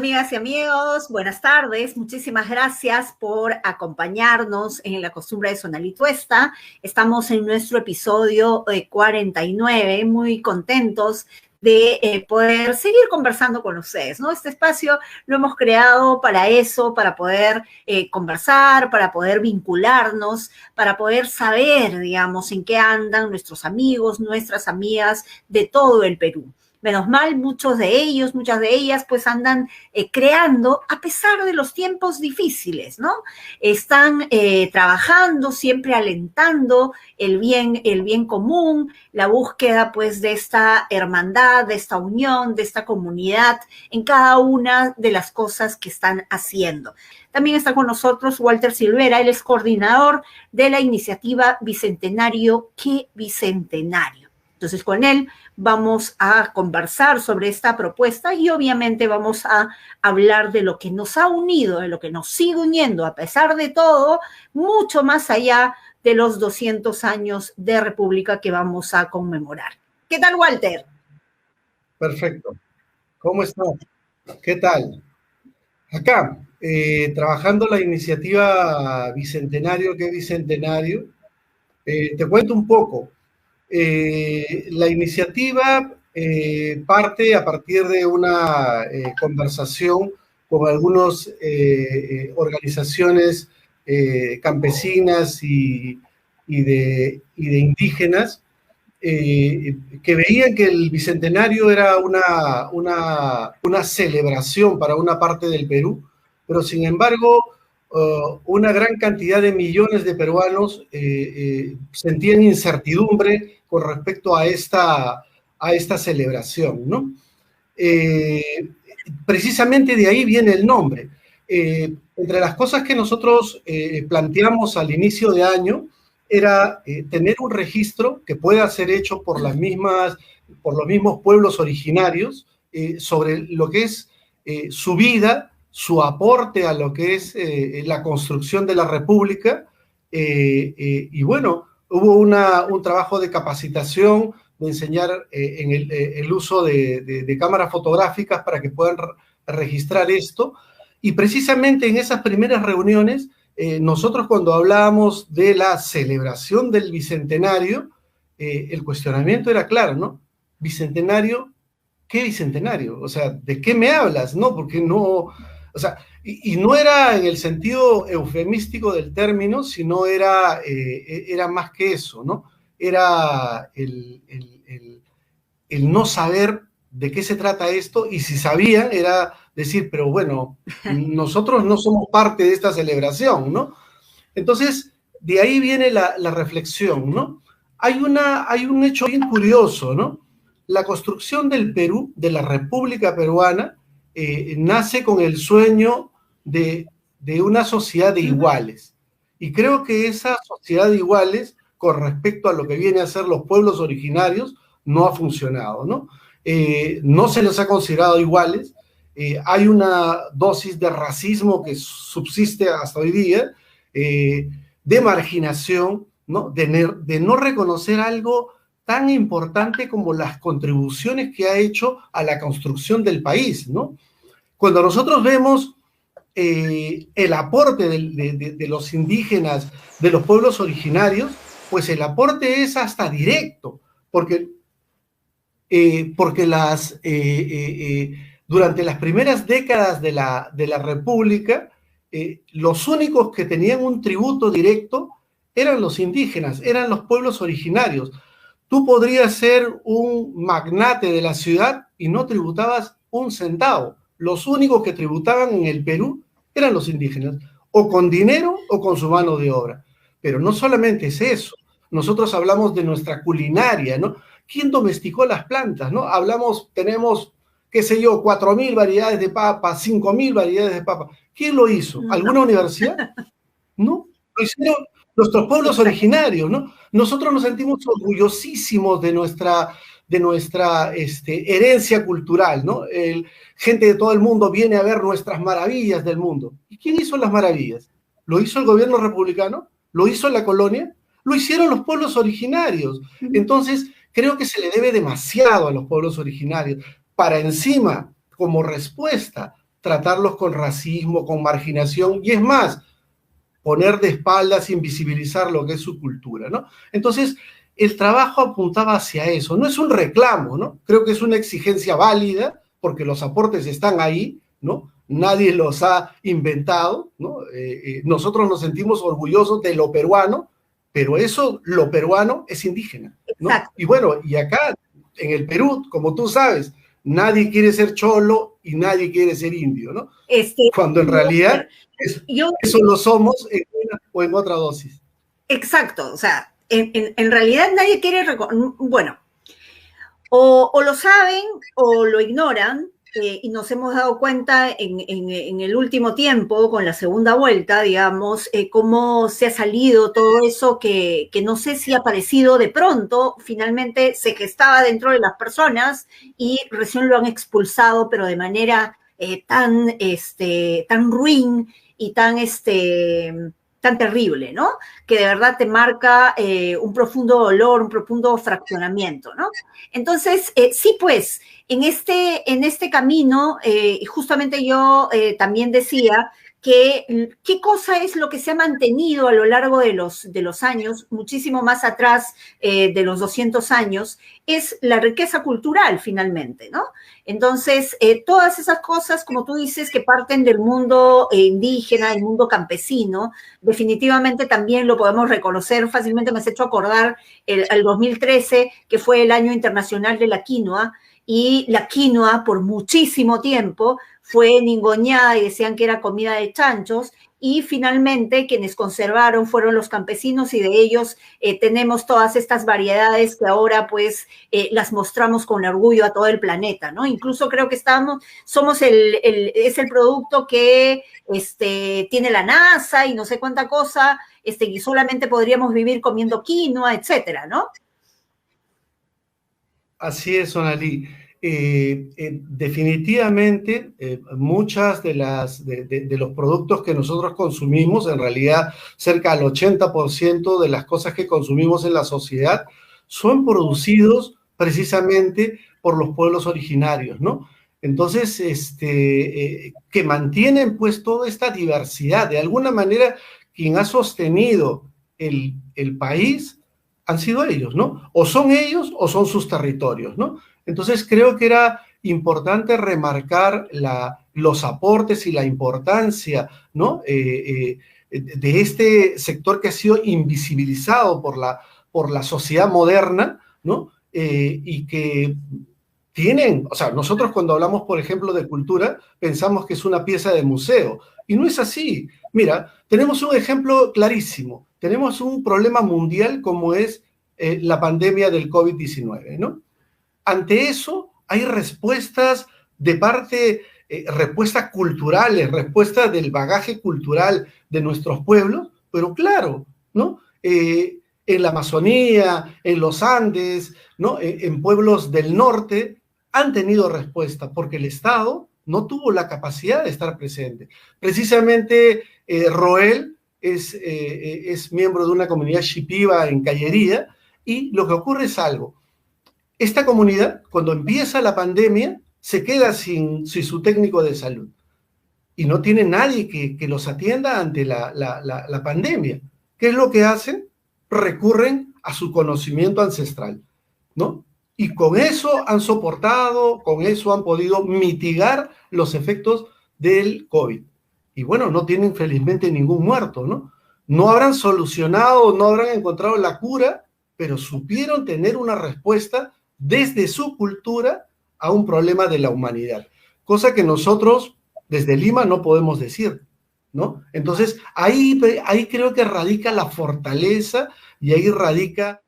amigas y amigos? Buenas tardes. Muchísimas gracias por acompañarnos en La Costumbre de Sonar y Tuesta. Estamos en nuestro episodio 49, muy contentos de poder seguir conversando con ustedes, ¿no? Este espacio lo hemos creado para eso, para poder conversar, para poder vincularnos, para poder saber, digamos, en qué andan nuestros amigos, nuestras amigas de todo el Perú. Menos mal, muchos de ellos, muchas de ellas, pues andan creando a pesar de los tiempos difíciles, ¿no? Están trabajando, siempre alentando el bien común, la búsqueda, pues, de esta hermandad, de esta unión, de esta comunidad en cada una de las cosas que están haciendo. También está con nosotros Walter Silvera, él es coordinador de la iniciativa Bicentenario, ¡Qué Bicentenario! Entonces, con él vamos a conversar sobre esta propuesta y obviamente vamos a hablar de lo que nos ha unido, de lo que nos sigue uniendo a pesar de todo, mucho más allá de los 200 años de República que vamos a conmemorar. ¿Qué tal, Walter? Perfecto. ¿Cómo estás? ¿Qué tal? Acá, trabajando la iniciativa Bicentenario, ¿qué Bicentenario? Te cuento un poco. La iniciativa parte a partir de una conversación con algunas organizaciones campesinas y de indígenas que veían que el Bicentenario era una celebración para una parte del Perú, pero sin embargo una gran cantidad de millones de peruanos sentían incertidumbre con respecto a esta celebración, ¿no? Precisamente de ahí viene el nombre. Entre las cosas que nosotros planteamos al inicio de año era tener un registro que pueda ser hecho por los mismos pueblos originarios sobre lo que es su vida, su aporte a lo que es la construcción de la República, y bueno, hubo un trabajo de capacitación, de enseñar en el uso de cámaras fotográficas para que puedan registrar esto, y precisamente en esas primeras reuniones, nosotros cuando hablábamos de la celebración del Bicentenario, el cuestionamiento era claro, ¿no? Bicentenario, ¿qué Bicentenario? O sea, ¿de qué me hablas? No, porque no, o sea, y no era en el sentido eufemístico del término, sino era más que eso, ¿no? Era el no saber de qué se trata esto, y si sabían era decir, pero bueno, nosotros no somos parte de esta celebración, ¿no? Entonces, de ahí viene la reflexión, ¿no? Hay un hecho bien curioso, ¿no? La construcción del Perú, de la República Peruana, nace con el sueño de una sociedad de iguales. Y creo que esa sociedad de iguales, con respecto a lo que viene a ser los pueblos originarios, no ha funcionado, ¿no? No se les ha considerado iguales. Hay una dosis de racismo que subsiste hasta hoy día, de marginación, ¿no? De no reconocer algo tan importante como las contribuciones que ha hecho a la construcción del país, ¿no? Cuando nosotros vemos el aporte de los indígenas, de los pueblos originarios, pues el aporte es hasta directo, porque durante las primeras décadas de la República, los únicos que tenían un tributo directo eran los indígenas, eran los pueblos originarios. Tú podrías ser un magnate de la ciudad y no tributabas un centavo. Los únicos que tributaban en el Perú eran los indígenas, o con dinero o con su mano de obra. Pero no solamente es eso. Nosotros hablamos de nuestra culinaria, ¿no? ¿Quién domesticó las plantas, no? Tenemos, qué sé yo, 4.000 variedades de papa, 5.000 variedades de papa. ¿Quién lo hizo? ¿Alguna universidad? No, lo hicieron nuestros pueblos originarios, ¿no? Nosotros nos sentimos orgullosísimos de nuestra herencia cultural, ¿no? Gente de todo el mundo viene a ver nuestras maravillas del mundo. ¿Y quién hizo las maravillas? ¿Lo hizo el gobierno republicano? ¿Lo hizo la colonia? Lo hicieron los pueblos originarios. Entonces, creo que se le debe demasiado a los pueblos originarios para encima, como respuesta tratarlos con racismo, con marginación, y es más, poner de espaldas, invisibilizar lo que es su cultura, ¿no? Entonces, el trabajo apuntaba hacia eso, no es un reclamo, ¿no? Creo que es una exigencia válida, porque los aportes están ahí, ¿no? Nadie los ha inventado, ¿no? Nosotros nos sentimos orgullosos de lo peruano, pero eso, lo peruano, es indígena, ¿no? Exacto. Y bueno, y acá, en el Perú, como tú sabes, nadie quiere ser cholo y nadie quiere ser indio, ¿no? Cuando en realidad eso lo somos en una o en otra dosis. Exacto, o sea, en realidad nadie quiere, bueno, o lo saben o lo ignoran, y nos hemos dado cuenta en el último tiempo, con la segunda vuelta, digamos, cómo se ha salido todo eso que no sé si ha aparecido de pronto, finalmente se gestaba dentro de las personas y recién lo han expulsado, pero de manera tan ruin y tan terrible, ¿no? Que de verdad te marca un profundo dolor, un profundo fraccionamiento, ¿no? Entonces, sí, pues, en este camino, justamente yo también decía que qué cosa es lo que se ha mantenido a lo largo de los años, muchísimo más atrás de los 200 años, es la riqueza cultural, finalmente, ¿no? Entonces, todas esas cosas, como tú dices, que parten del mundo indígena, del mundo campesino, definitivamente también lo podemos reconocer. Fácilmente me has hecho acordar el 2013, que fue el Año Internacional de la Quinoa, y la quinoa por muchísimo tiempo fue ningoñada y decían que era comida de chanchos, y finalmente quienes conservaron fueron los campesinos, y de ellos tenemos todas estas variedades que ahora pues las mostramos con orgullo a todo el planeta, ¿no? Incluso creo que es el producto que tiene la NASA y no sé cuánta cosa, y solamente podríamos vivir comiendo quinoa, etcétera, ¿no? Así es, Sonali. Definitivamente, muchas de los productos que nosotros consumimos, en realidad cerca del 80% de las cosas que consumimos en la sociedad, son producidos precisamente por los pueblos originarios, ¿no? Entonces, que mantienen pues toda esta diversidad. De alguna manera, quien ha sostenido el país han sido ellos, ¿no? O son ellos o son sus territorios, ¿no? Entonces creo que era importante remarcar los aportes y la importancia, ¿no? De este sector que ha sido invisibilizado por la sociedad moderna, ¿no? Y que tienen, o sea, nosotros cuando hablamos, por ejemplo, de cultura, pensamos que es una pieza de museo, y no es así. Mira, tenemos un ejemplo clarísimo. Tenemos un problema mundial como es la pandemia del COVID-19, ¿no? Ante eso hay respuestas de parte, respuestas culturales, respuestas del bagaje cultural de nuestros pueblos, pero claro, ¿no? En la Amazonía, en los Andes, ¿no? En pueblos del norte, han tenido respuesta porque el Estado no tuvo la capacidad de estar presente. Precisamente Roel es miembro de una comunidad shipiba en Callería, y lo que ocurre es algo. Esta comunidad, cuando empieza la pandemia, se queda sin su técnico de salud y no tiene nadie que los atienda ante la pandemia. ¿Qué es lo que hacen? Recurren a su conocimiento ancestral, ¿no? Y con eso han soportado, con eso han podido mitigar los efectos del COVID. Y bueno, no tienen felizmente ningún muerto, ¿no? No habrán solucionado, no habrán encontrado la cura, pero supieron tener una respuesta desde su cultura a un problema de la humanidad, cosa que nosotros desde Lima no podemos decir, ¿no? Entonces, ahí creo que radica la fortaleza y ahí radica...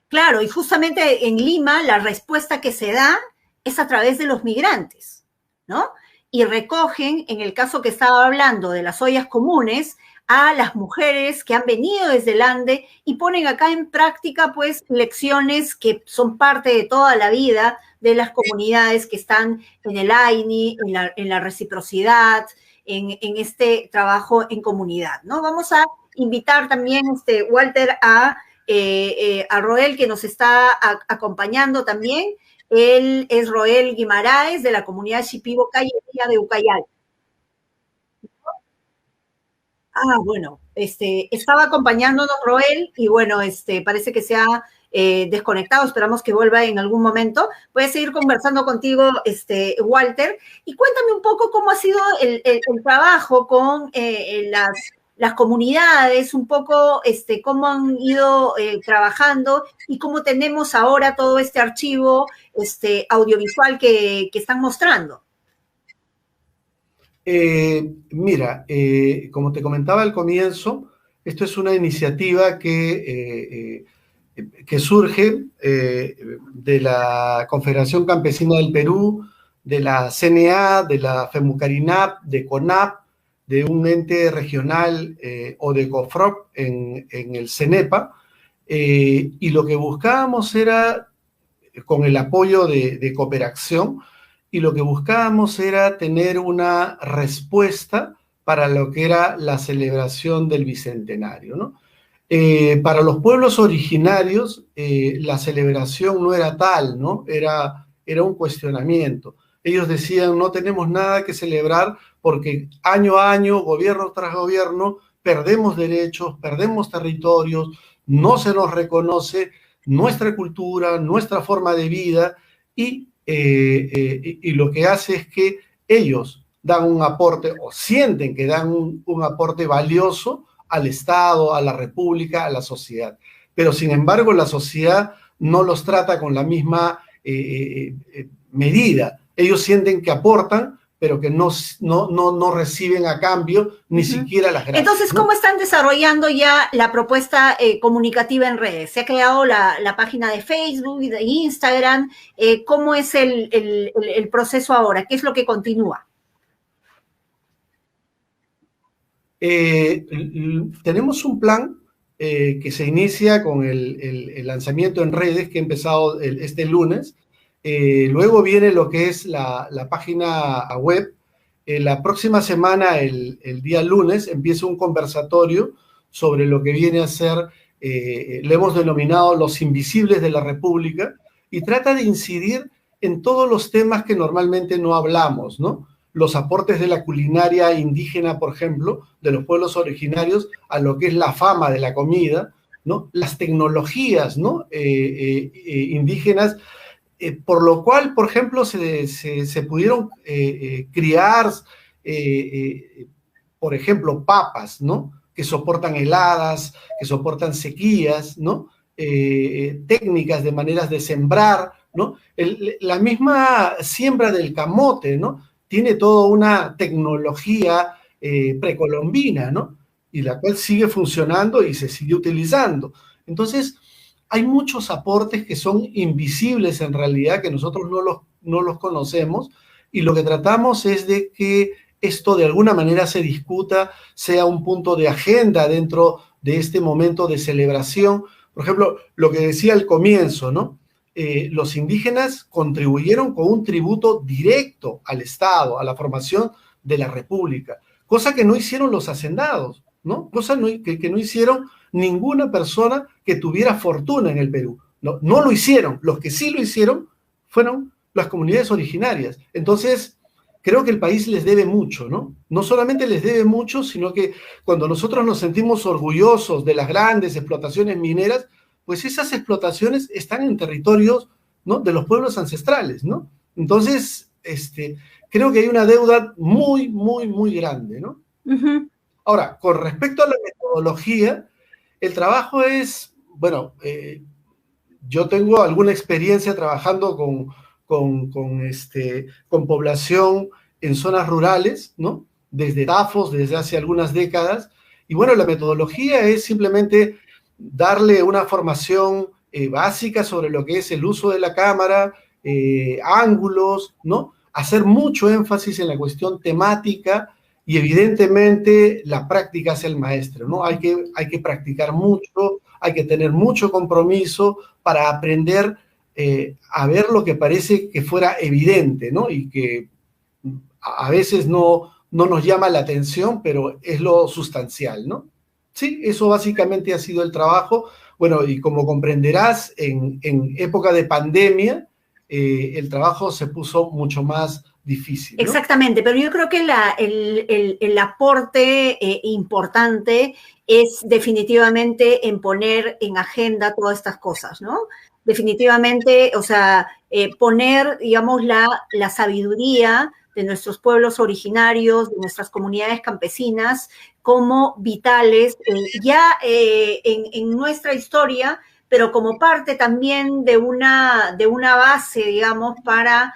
Claro, y justamente en Lima la respuesta que se da es a través de los migrantes, ¿no? Y recogen, en el caso que estaba hablando de las ollas comunes, a las mujeres que han venido desde el Ande y ponen acá en práctica pues lecciones que son parte de toda la vida de las comunidades que están en el AINI, en la reciprocidad, en este trabajo en comunidad, ¿no? Vamos a invitar también, Walter, a Roel, que nos está acompañando también. Él es Roel Guimaraes, de la comunidad Shipibo Calle de Ucayali. Ah, bueno, estaba acompañándonos Roel y bueno, parece que se ha desconectado, esperamos que vuelva en algún momento. Voy a seguir conversando contigo, Walter, y cuéntame un poco cómo ha sido el trabajo con las comunidades, un poco cómo han ido trabajando y cómo tenemos ahora todo este archivo audiovisual que están mostrando. Mira, como te comentaba al comienzo, esto es una iniciativa que surge de la Confederación Campesina del Perú, de la CNA, de la FEMUCARINAP, de CONAP, de un ente regional o de COFROP en el CENEPA, y lo que buscábamos era, con el apoyo de Cooperación, y lo que buscábamos era tener una respuesta para lo que era la celebración del Bicentenario, ¿no? Para los pueblos originarios, la celebración no era tal, ¿no? Era un cuestionamiento. Ellos decían, no tenemos nada que celebrar porque año a año, gobierno tras gobierno, perdemos derechos, perdemos territorios, no se nos reconoce nuestra cultura, nuestra forma de vida, y lo que hace es que ellos dan un aporte o sienten que dan un aporte valioso al Estado, a la República, a la sociedad. Pero sin embargo la sociedad no los trata con la misma medida. Ellos sienten que aportan, pero que no reciben a cambio ni siquiera las gracias. Entonces, ¿cómo están desarrollando ya la propuesta comunicativa en redes? Se ha creado la página de Facebook y de Instagram. ¿Cómo es el proceso ahora? ¿Qué es lo que continúa? Tenemos un plan que se inicia con el lanzamiento en redes que ha empezado este lunes. Luego viene lo que es la página web. La próxima semana, el día lunes, empieza un conversatorio sobre lo que viene a ser, le hemos denominado los invisibles de la República, y trata de incidir en todos los temas que normalmente no hablamos, ¿no? Los aportes de la culinaria indígena, por ejemplo, de los pueblos originarios, a lo que es la fama de la comida, ¿no? Las tecnologías, ¿no? Indígenas, por lo cual, por ejemplo, se pudieron criar, por ejemplo, papas, ¿no? Que soportan heladas, que soportan sequías, ¿no? Técnicas de maneras de sembrar, ¿no? La misma siembra del camote, ¿no? Tiene toda una tecnología precolombina, ¿no? Y la cual sigue funcionando y se sigue utilizando. Entonces, hay muchos aportes que son invisibles en realidad, que nosotros no los conocemos, y lo que tratamos es de que esto de alguna manera se discuta, sea un punto de agenda dentro de este momento de celebración. Por ejemplo, lo que decía al comienzo, ¿no? Los indígenas contribuyeron con un tributo directo al Estado, a la formación de la República, cosa que no hicieron los hacendados, ¿no? Cosa que no hicieron ninguna persona que tuviera fortuna en el Perú. No lo hicieron. Los que sí lo hicieron fueron las comunidades originarias. Entonces, creo que el país les debe mucho, ¿no? No solamente les debe mucho, sino que cuando nosotros nos sentimos orgullosos de las grandes explotaciones mineras, pues esas explotaciones están en territorios, ¿no? De los pueblos ancestrales, ¿no? Entonces, creo que hay una deuda muy, muy, muy grande, ¿no? Uh-huh. Ahora, con respecto a la metodología, el trabajo es, bueno, yo tengo alguna experiencia trabajando con población en zonas rurales, ¿no? Desde Tafos, desde hace algunas décadas, y bueno, la metodología es simplemente darle una formación básica sobre lo que es el uso de la cámara, ángulos, ¿no? Hacer mucho énfasis en la cuestión temática, y evidentemente la práctica es el maestro, ¿no? Hay que practicar mucho, hay que tener mucho compromiso para aprender a ver lo que parece que fuera evidente, ¿no? Y que a veces no nos llama la atención, pero es lo sustancial, ¿no? Sí, eso básicamente ha sido el trabajo. Bueno, y como comprenderás, en época de pandemia, el trabajo se puso mucho más difícil, ¿no? Exactamente, pero yo creo que el aporte importante es definitivamente en poner en agenda todas estas cosas, ¿no? Definitivamente, o sea, poner, digamos, la sabiduría de nuestros pueblos originarios, de nuestras comunidades campesinas, como vitales en nuestra historia, pero como parte también de una base, digamos, para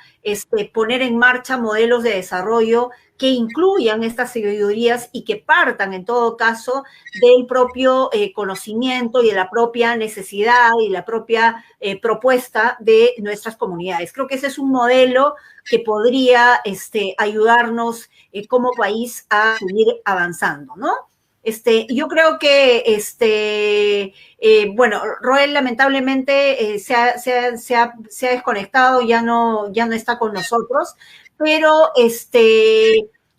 poner en marcha modelos de desarrollo que incluyan estas sabidurías y que partan, en todo caso, del propio conocimiento y de la propia necesidad y la propia propuesta de nuestras comunidades. Creo que ese es un modelo que podría ayudarnos como país a seguir avanzando, ¿no? Yo creo que, bueno, Roel lamentablemente se ha desconectado, ya no está con nosotros, pero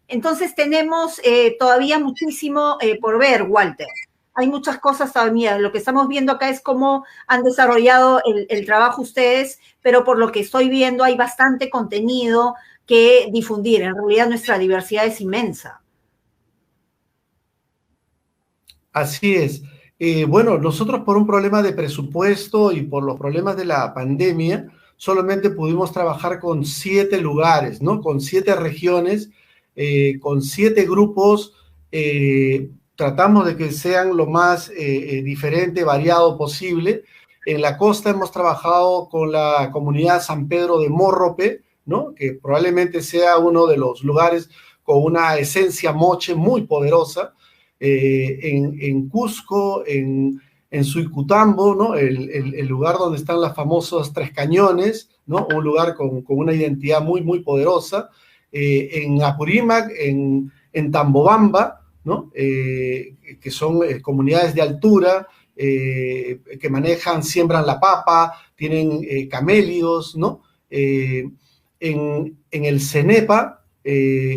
entonces tenemos todavía muchísimo por ver, Walter. Hay muchas cosas todavía. Lo que estamos viendo acá es cómo han desarrollado el trabajo ustedes, pero por lo que estoy viendo hay bastante contenido que difundir. En realidad nuestra diversidad es inmensa. Así es. Bueno, nosotros por un problema de presupuesto y por los problemas de la pandemia, solamente pudimos trabajar con 7 lugares, ¿no? Con 7 regiones, con 7 grupos. Tratamos de que sean lo más diferente, variado posible. En la costa hemos trabajado con la comunidad San Pedro de Morrope, ¿no? Que probablemente sea uno de los lugares con una esencia moche muy poderosa. En Cusco, en Suicutambo, ¿no? El lugar donde están las famosas Tres Cañones, ¿no? Un lugar con una identidad muy, muy poderosa. En Apurímac, en Tambobamba, ¿no? Que son comunidades de altura, que siembran la papa, tienen camélidos, ¿no? En el Cenepa,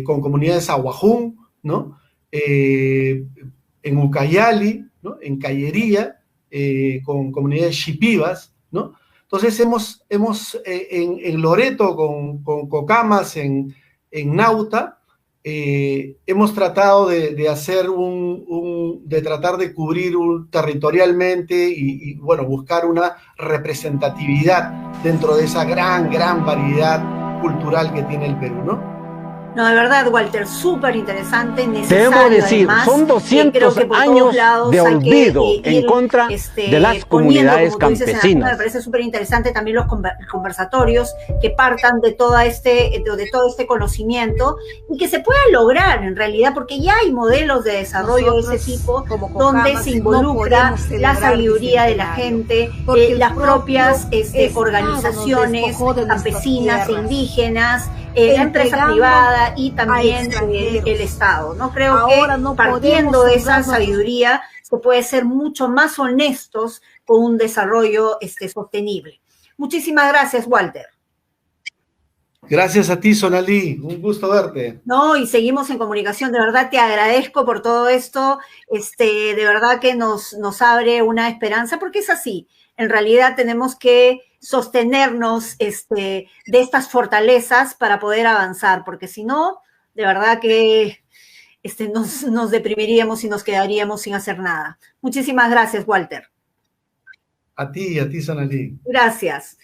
con comunidades aguajún, ¿no? En Ucayali, ¿no? En Callería, con comunidades shipibas, ¿no? Entonces en Loreto con Cocamas, en Nauta, hemos tratado de hacer de tratar de cubrir territorialmente y, bueno, buscar una representatividad dentro de esa gran variedad cultural que tiene el Perú, ¿no? No, de verdad, Walter, súper interesante, necesario. Debo decir, además, son 200 años de olvido en contra de las comunidades campesinas. Me parece súper interesante también los conversatorios que partan de todo este conocimiento y que se pueda lograr en realidad, porque ya hay modelos de desarrollo de ese tipo donde se involucra la sabiduría de la gente, las propias organizaciones campesinas e indígenas, la empresa privada y también el Estado, ¿no? Creo que partiendo de esa sabiduría se puede ser mucho más honestos con un desarrollo sostenible. Muchísimas gracias, Walter. Gracias a ti, Sonali, un gusto verte. No, y seguimos en comunicación, de verdad te agradezco por todo esto, de verdad que nos abre una esperanza, porque es así, en realidad tenemos que sostenernos de estas fortalezas para poder avanzar, porque si no, de verdad que nos deprimiríamos y nos quedaríamos sin hacer nada. Muchísimas gracias, Walter. A ti, Sonali. Gracias.